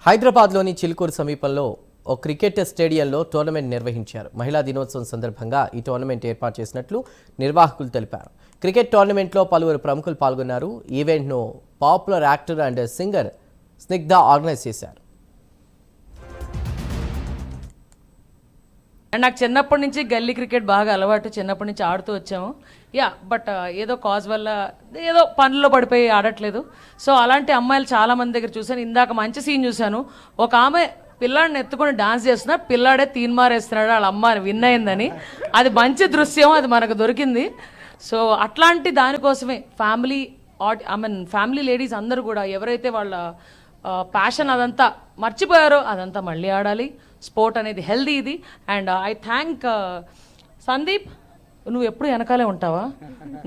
హైదరాబాద్లోని చిలుకూరు సమీపంలో ఓ క్రికెట్ స్టేడియంలో టోర్నమెంట్ నిర్వహించారు. మహిళా దినోత్సవం సందర్భంగా ఈ టోర్నమెంట్ ఏర్పాటు చేసినట్లు నిర్వాహకులు తెలిపారు. క్రికెట్ టోర్నమెంట్లో పలువురు ప్రముఖులు పాల్గొన్నారు. ఈవెంట్ను popular actor and singer Snigdha organise చేశారు. అండ్ నాకు చిన్నప్పటి నుంచి గల్లీ క్రికెట్ బాగా అలవాటు, చిన్నప్పటి నుంచి ఆడుతూ వచ్చాము. బట్ ఏదో కాజ్ వల్ల ఏదో పనుల్లో పడిపోయి ఆడట్లేదు. సో అలాంటి అమ్మాయిలు చాలామంది దగ్గర చూశాను. ఇందాక మంచి సీన్ చూశాను. ఒక ఆమె పిల్లాడిని ఎత్తుకొని డాన్స్ చేస్తున్నా, పిల్లాడే తీన్మారేస్తున్నాడు వాళ్ళ అమ్మ విన్ అయిందని. అది మంచి దృశ్యం, అది మనకు దొరికింది. సో అట్లాంటి దానికోసమే ఫ్యామిలీ లేడీస్ అందరూ కూడా ఎవరైతే వాళ్ళ ప్యాషన్ అదంతా మర్చిపోయారో అదంతా మళ్ళీ ఆడాలి. స్పోర్ట్ అనేది హెల్దీ ఇది. అండ్ ఐ థ్యాంక్ సందీప్, నువ్వు ఎప్పుడు వెనకాలే ఉంటావా?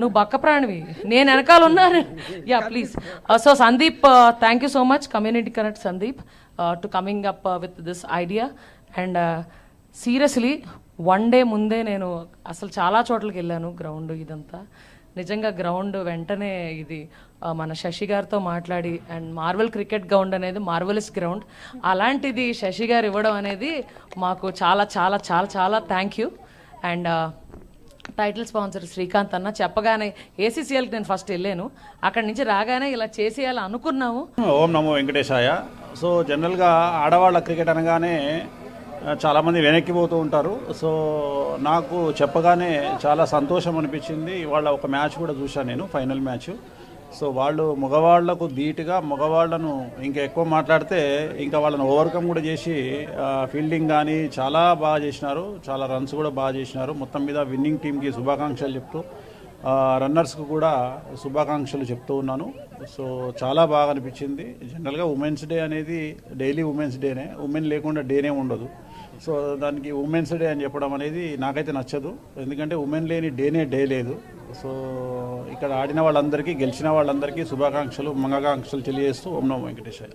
నువ్వు బక్క ప్రాణివి, నేను వెనకాల ఉన్నాను. Please. So Sandeep, thank you so much, community connect Sandeep, to coming up with this idea. And seriously one day ముందే నేను అసలు చాలా చోట్లకి వెళ్ళాను. గ్రౌండ్ ఇదంతా నిజంగా గ్రౌండ్ వెంటనే ఇది మన శశి గారితో మాట్లాడి, అండ్ మార్వెల్ క్రికెట్ గ్రౌండ్ అనేది మార్వెలస్ గ్రౌండ్, అలాంటిది శశి గారు ఇవ్వడం అనేది మాకు చాలా చాలా చాలా చాలా thank you. And title sponsor Srikanth అన్న చెప్పగానే ఏసీసీఎల్కి నేను ఫస్ట్ వెళ్ళాను. అక్కడి నుంచి రాగానే ఇలా చేసేయాలి అనుకున్నాము. ఓం నమో వెంకటేశాయ. సో జనరల్గా ఆడవాళ్ళ క్రికెట్ అనగానే చాలామంది వెనక్కిపోతూ ఉంటారు. సో నాకు చెప్పగానే చాలా సంతోషం అనిపించింది. ఇవాళ ఒక మ్యాచ్ కూడా చూశాను నేను, ఫైనల్ మ్యాచ్. సో వాళ్ళు మగవాళ్లకు ధీటుగా, మగవాళ్లను ఇంకా ఎక్కువ మాట్లాడితే ఇంకా వాళ్ళని ఓవర్కమ్ కూడా చేసి ఫీల్డింగ్ కానీ చాలా బాగా చేసినారు, చాలా రన్స్ కూడా బాగా చేసినారు. మొత్తం మీద విన్నింగ్ టీంకి శుభాకాంక్షలు చెప్తూ, రన్నర్స్కి కూడా శుభాకాంక్షలు చెప్తూ ఉన్నాను. సో చాలా బాగా అనిపించింది. జనరల్గా ఉమెన్స్ డే అనేది డైలీ ఉమెన్స్ డేనే, ఉమెన్ లేకుండా డేనే ఉండదు. సో దానికి ఉమెన్స్ డే అని చెప్పడం అనేది నాకైతే నచ్చదు. ఎందుకంటే ఉమెన్ లేని డే లేదు. సో ఇక్కడ ఆడిన వాళ్ళందరికీ, గెలిచిన వాళ్ళందరికీ శుభాకాంక్షలు, మంగళాకాంక్షలు తెలియజేస్తూ ఓం నమో వెంకటేశాయ.